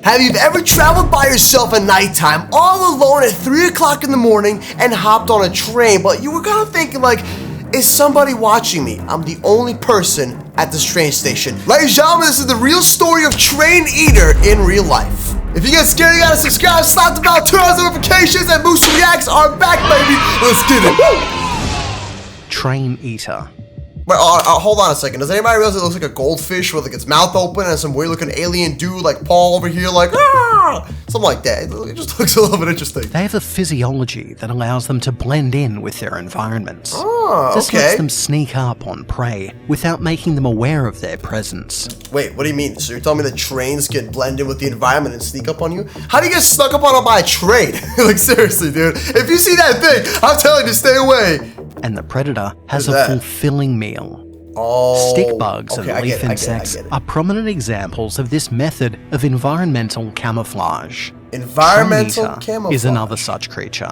Have you ever traveled by yourself at nighttime, all alone at 3 o'clock in the morning and hopped on a train, but you were kind of thinking like, is somebody watching me? I'm the only person at this train station. Ladies and gentlemen, this is the real story of Train Eater in real life. If you get scared, you gotta subscribe, slap the bell, turn on notifications, and Moose Reacts are back, baby. Let's get it. Woo! Train Eater. Wait, hold on a second. Does anybody realize it looks like a goldfish with like its mouth open and some weird looking alien dude like Paul over here like, ah! Something like that. It just looks a little bit interesting. They have a physiology that allows them to blend in with their environments. Oh, this okay. lets them sneak up on prey without making them aware of their presence. Wait, what do you mean? So you're telling me that trains can blend in with the environment and sneak up on you? How do you get snuck up on by a train? Like seriously, dude. If you see that thing, I'm telling you, stay away. And the predator has a fulfilling meal. Oh, Stick bugs okay, and leaf insects are prominent examples of this method of environmental camouflage. Environmental camouflage is another such creature.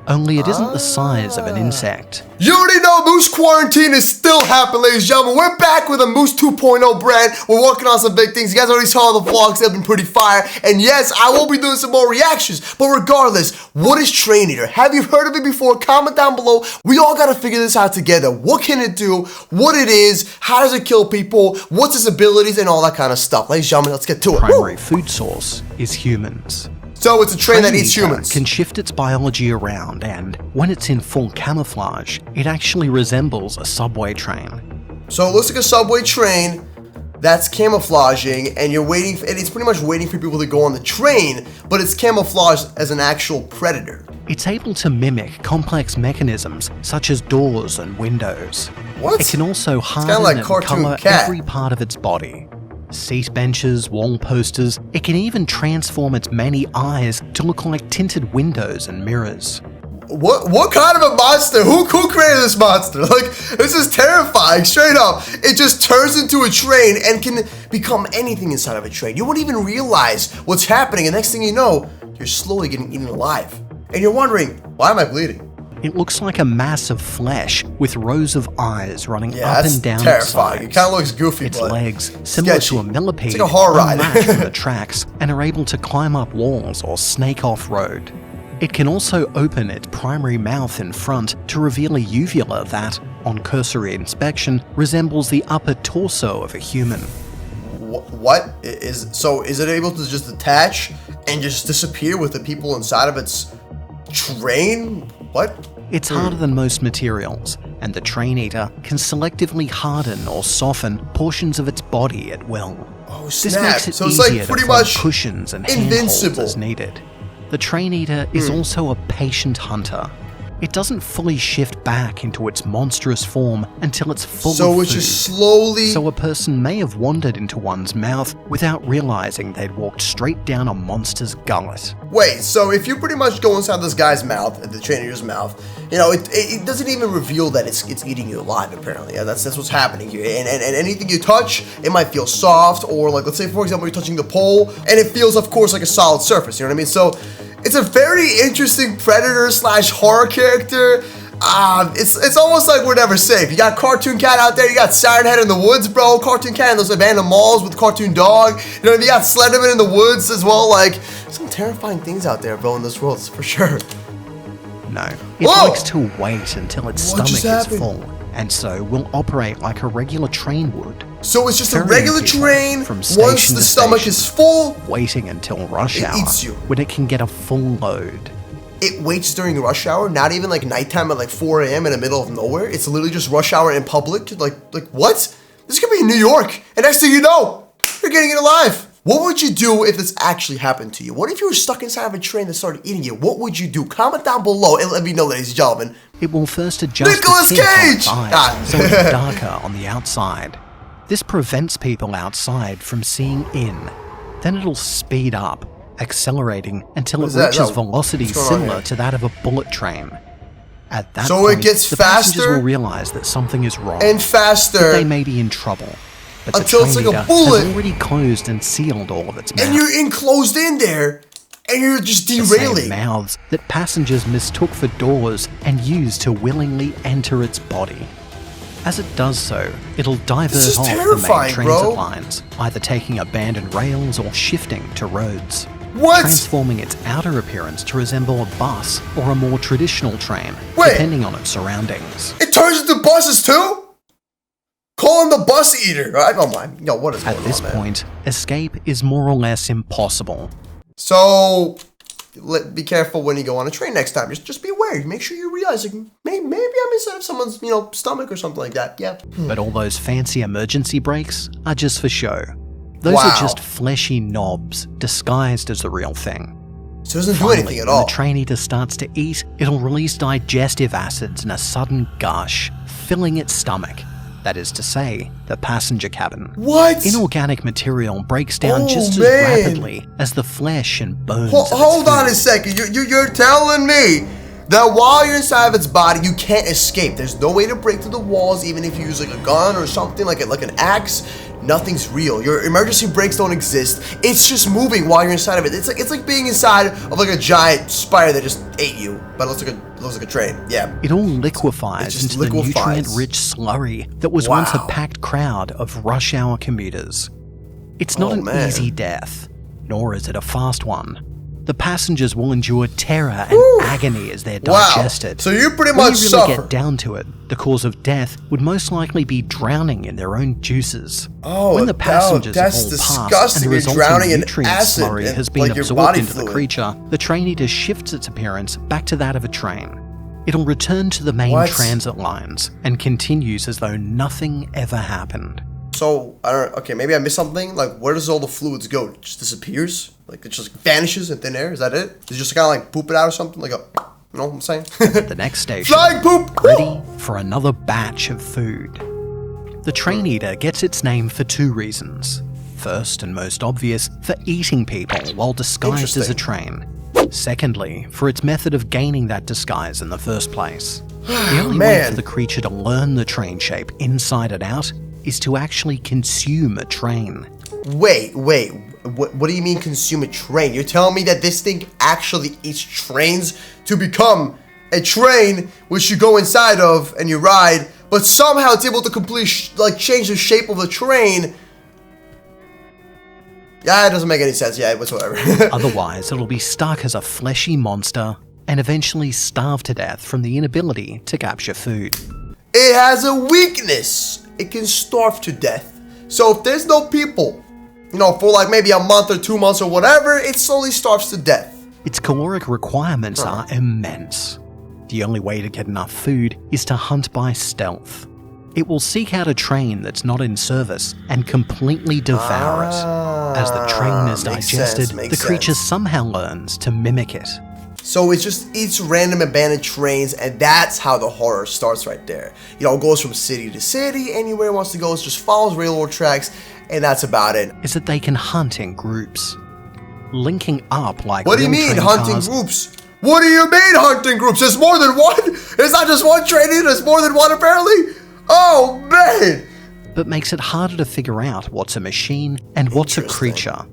Only it isn't the size of an insect. You already know Moose Quarantine is still happening, ladies and gentlemen. We're back with a Moose 2.0 brand. We're working on some big things. You guys already saw the vlogs. They've been pretty fire. And yes, I will be doing some more reactions. But regardless, what is Train Eater? Have you heard of it before? Comment down below. We all got to figure this out together. What can it do? What it is? How does it kill people? What's its abilities? And all that kind of stuff. Ladies and gentlemen, let's get to it. Primary food source is humans. So it's a train that eats humans. Can shift its biology around, and when it's in full camouflage, it actually resembles a subway train. So it looks like a subway train that's camouflaging, and you're waiting, and it's pretty much waiting for people to go on the train, but it's camouflaged as an actual predator. It's able to mimic complex mechanisms such as doors and windows. What? It can also harden and color cat. every part of its body. Seat benches, wall posters, it can even transform its many eyes to look like tinted windows and mirrors. What kind of a monster? Who created this monster? Like, this is terrifying, straight up. It just turns into a train and can become anything inside of a train. You won't even realize what's happening, and next thing you know, you're slowly getting eaten alive. And you're wondering, why am I bleeding? It looks like a mass of flesh with rows of eyes running up and down terrifying. its sides. It kind of looks goofy, its but legs, similar to a millipede, it's like a horror ride. unlatch from the tracks and are able to climb up walls or snake off-road. It can also open its primary mouth in front to reveal a uvula that, on cursory inspection, resembles the upper torso of a human. What? Is it able to just detach and just disappear with the people inside of its train? What? It's harder than most materials, and the Train Eater can selectively harden or soften portions of its body at will. Oh, snap. This makes it so it's easier like pretty to form much cushions and invincible handholds as needed. The Train Eater is also a patient hunter. It doesn't fully shift back into its monstrous form until it's full of food. So it's just slowly... So a person may have wandered into one's mouth without realizing they'd walked straight down a monster's gullet. Wait, so if you pretty much go inside this guy's mouth, the Train Eater's mouth, you know, it doesn't even reveal that it's eating you alive, apparently. Yeah, that's what's happening here. And anything you touch, it might feel soft, or like, let's say, for example, you're touching the pole, and it feels, of course, like a solid surface, you know what I mean? So it's a very interesting predator slash horror character. It's almost like we're never safe. You got Cartoon Cat out there, you got Siren Head in the woods, bro. Cartoon Cat in those abandoned malls with Cartoon Dog. You know, you got Slenderman in the woods as well. Like, some terrifying things out there, bro, in this world, for sure. No, it likes to wait until its stomach is full, and so will operate like a regular train would. So it's just a regular train, from once the stomach is full, waiting until rush hour, eats you. when it can get a full load. It waits during rush hour, not even like nighttime at like 4 a.m. in the middle of nowhere. It's literally just rush hour in public. Like what? This could be in New York, and next thing you know, you're getting it alive. What would you do if this actually happened to you? What if you were stuck inside of a train that started eating you? What would you do? Comment down below and let me know, ladies and gentlemen. It will first adjust Nicolas the tint on Cage! its eyes, so it's darker on the outside. This prevents people outside from seeing in. Then it'll speed up, accelerating until it reaches velocity similar to that of a bullet train. At that point, it gets the faster passengers will realize that something is wrong and faster. That they may be in trouble. But until it's like a bullet. has already closed and sealed all of its mouths. And you're enclosed in there, and you're just derailing. The same mouths that passengers mistook for doors and used to willingly enter its body. As it does so, it'll divert off the main transit lines, either taking abandoned rails or shifting to roads. Transforming its outer appearance to resemble a bus or a more traditional train, depending on its surroundings. It turns into buses too? Call him the bus eater. Oh my, yo, what is going on, At this point, escape is more or less impossible. So, be careful when you go on a train next time. Just be aware. Make sure you realize, like, maybe I'm inside of someone's, stomach or something like that. Yeah. But all those fancy emergency brakes are just for show. Those are just fleshy knobs disguised as the real thing. So it doesn't do anything at all. When the train eater starts to eat, it'll release digestive acids in a sudden gush, filling its stomach. That is to say, the passenger cabin. What? Inorganic material breaks down just as rapidly as the flesh and bones. Hold on a second. You're telling me that while you're inside of its body, you can't escape. There's no way to break through the walls, even if you use like a gun or something, like an axe. Nothing's real. Your emergency brakes don't exist. It's just moving while you're inside of it. It's like being inside of like a giant spider that just ate you, but it looks like a train. Yeah. It all liquefies into the nutrient-rich slurry that was once a packed crowd of rush hour commuters. It's not an easy death, nor is it a fast one. The passengers will endure terror and agony as they're digested. So you pretty much suffer. When you really get down to it, the cause of death would most likely be drowning in their own juices. When the passengers have all passed and the resulting nutrient slurry has been absorbed into the creature, the train eater shifts its appearance back to that of a train. It'll return to the main transit lines and continues as though nothing ever happened. So, okay, maybe I missed something. Like, where does all the fluids go? It just disappears? Like, it just vanishes in thin air? Is that it? Does it just kind of like poop it out or something? Like you know what I'm saying? The next station, flying poop! Ready for another batch of food. The train eater gets its name for two reasons. First, and most obvious, for eating people while disguised as a train. Secondly, for its method of gaining that disguise in the first place. The only way for the creature to learn the train shape inside and out is to actually consume a train. Wait, what do you mean consume a train? You're telling me that this thing actually eats trains to become a train which you go inside of and you ride, but somehow it's able to completely change the shape of the train? Yeah, it doesn't make any sense, whatsoever. Otherwise, it'll be stuck as a fleshy monster and eventually starve to death from the inability to capture food. It has a weakness. It can starve to death. So if there's no people, for like maybe a month or 2 months or whatever, it slowly starves to death. Its caloric requirements are immense. The only way to get enough food is to hunt by stealth. It will seek out a train that's not in service and completely devour it. As the train is digested, the creature somehow learns to mimic it. So it just eats random abandoned trains, and that's how the horror starts right there. It goes from city to city, anywhere it wants to go, it just follows railroad tracks, and that's about it. Is that they can hunt in groups. Linking up like What do you mean, hunting groups? What do you mean, hunting groups? There's more than one? It's not just one train either, there's more than one apparently? Oh, man! But makes it harder to figure out what's a machine and what's a creature.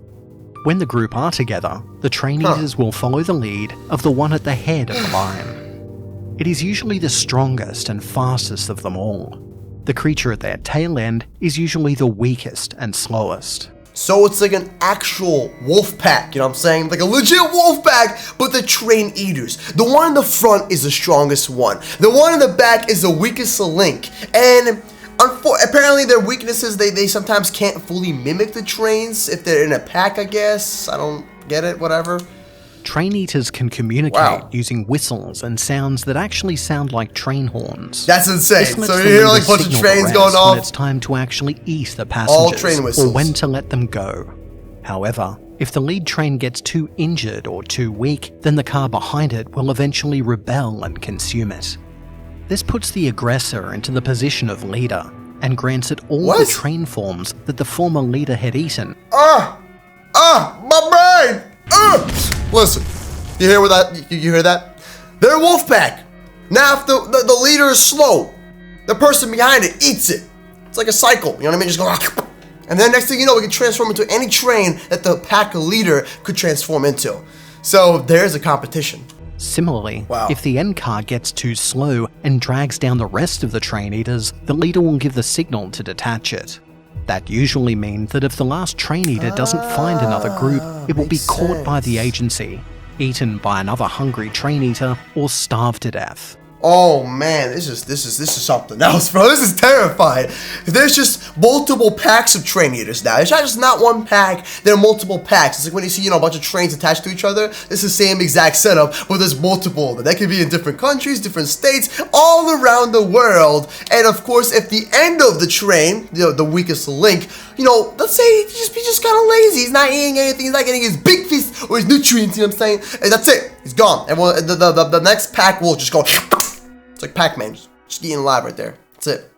When the group are together, the train eaters will follow the lead of the one at the head of the line. It is usually the strongest and fastest of them all. The creature at their tail end is usually the weakest and slowest. So it's like an actual wolf pack, you know what I'm saying? Like a legit wolf pack, but the train eaters. The one in the front is the strongest one. The one in the back is the weakest link. And apparently their weaknesses, they sometimes can't fully mimic the trains if they're in a pack, I guess. I don't get it, whatever. Train eaters can communicate using whistles and sounds that actually sound like train horns. That's insane. So you hear like a bunch of trains going off. When it's time to actually eat the passengers, all train whistles. Or when to let them go. However, if the lead train gets too injured or too weak, then the car behind it will eventually rebel and consume it. This puts the aggressor into the position of leader and grants it all the train forms that the former leader had eaten. My brain! Listen, you hear that? You hear that? They're a wolf pack. Now if the leader is slow, the person behind it eats it. It's like a cycle, you know what I mean? Just go, and then next thing you know, we can transform into any train that the pack leader could transform into. So there's a competition. Similarly, Wow. if the end car gets too slow and drags down the rest of the train eaters, the leader will give the signal to detach it. That usually means that if the last train eater doesn't find another group, it will be caught by the agency, eaten by another hungry train eater, or starved to death. Oh man, this is something else, bro. This is terrifying. There's just multiple packs of train eaters now. It's not just not one pack, there are multiple packs. It's like when you see, a bunch of trains attached to each other. It's the same exact setup, but there's multiple of them. That could be in different countries, different states, all around the world. And of course, if the end of the train, the weakest link, let's say he's just kind of lazy. He's not eating anything. He's not getting his big feast or his nutrients, you know what I'm saying? And that's it. He's gone. And the next pack will just go... It's like Pac-Man, just eating alive right there. That's it.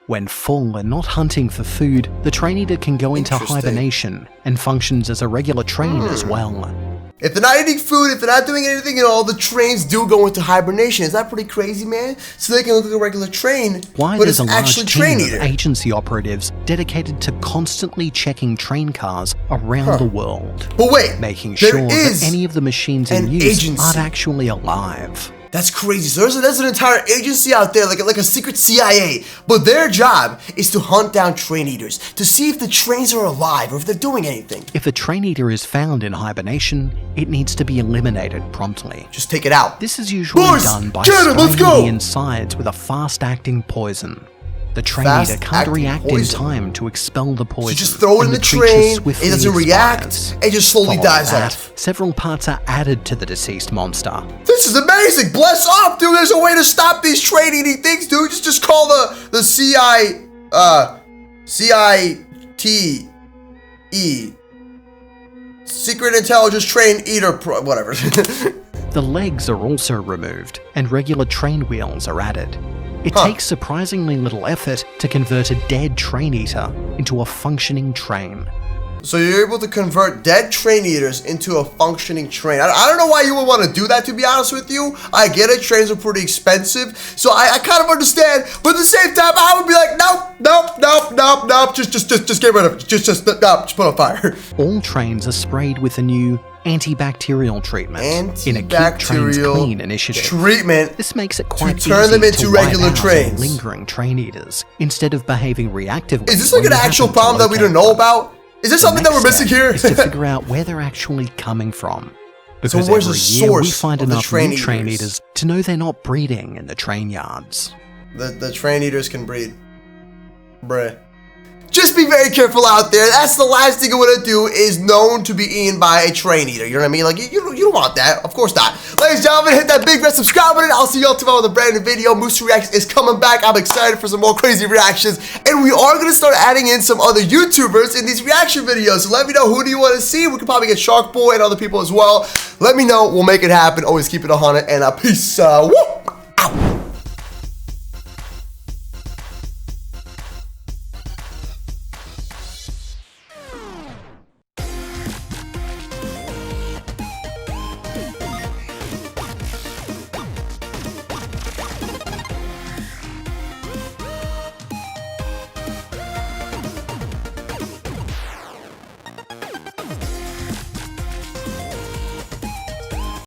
When full and not hunting for food, the train eater can go into hibernation and functions as a regular train as well. If they're not eating food, if they're not doing anything at all, the trains do go into hibernation. Is that pretty crazy, man? So they can look like a regular train, Why but there's it's a actually large train team eater. of agency operatives dedicated to constantly checking train cars around the world, But wait, making there sure that is any of the machines in an use agency. aren't actually alive. That's crazy. So there's an entire agency out there, like a secret CIA. But their job is to hunt down train eaters, to see if the trains are alive or if they're doing anything. If a train eater is found in hibernation, it needs to be eliminated promptly. Just take it out. This is usually Boys, done by get him, let's spraying go! the insides with a fast-acting poison. The train eater can't Fast-acting react poison. in time to expel the poison. So just throw it in and the creature train, swiftly it doesn't react, expires. it just slowly Following dies that, off. several parts are added to the deceased monster. This is amazing. Bless up, dude. There's a way to stop these train eating things, dude. Just call the CITE. Secret Intelligence Train Eater whatever. The legs are also removed, and regular train wheels are added. It takes surprisingly little effort to convert a dead train eater into a functioning train. So you're able to convert dead train eaters into a functioning train. I don't know why you would want to do that, to be honest with you. I get it, trains are pretty expensive, so I kind of understand, but at the same time, I would be like, nope, just get rid of it. Just put on fire. All trains are sprayed with a new antibacterial treatment in a Keep Trains Clean initiative. Treatment This makes it quite to turn them easy into to wipe regular out trains. lingering train eaters instead of behaving reactively. Is this like when an you actual happen to problem that we don't locate know them. about? Is there something that we're missing here? Is to figure out where they're actually coming from. Because So where's the every year we source find of the enough train new train eaters? eaters to know they're not breeding in the train yards. The train eaters can breed. Bruh. Just be very careful out there. That's the last thing you want to do is known to be eaten by a train eater. You know what I mean? Like, you don't want that. Of course not. Ladies and gentlemen, hit that big red subscribe button. I'll see y'all tomorrow with a brand new video. Moose Reacts is coming back. I'm excited for some more crazy reactions. And we are going to start adding in some other YouTubers in these reaction videos. So let me know, who do you want to see? We could probably get Shark Boy and other people as well. Let me know. We'll make it happen. Always keep it 100. And peace. Woo!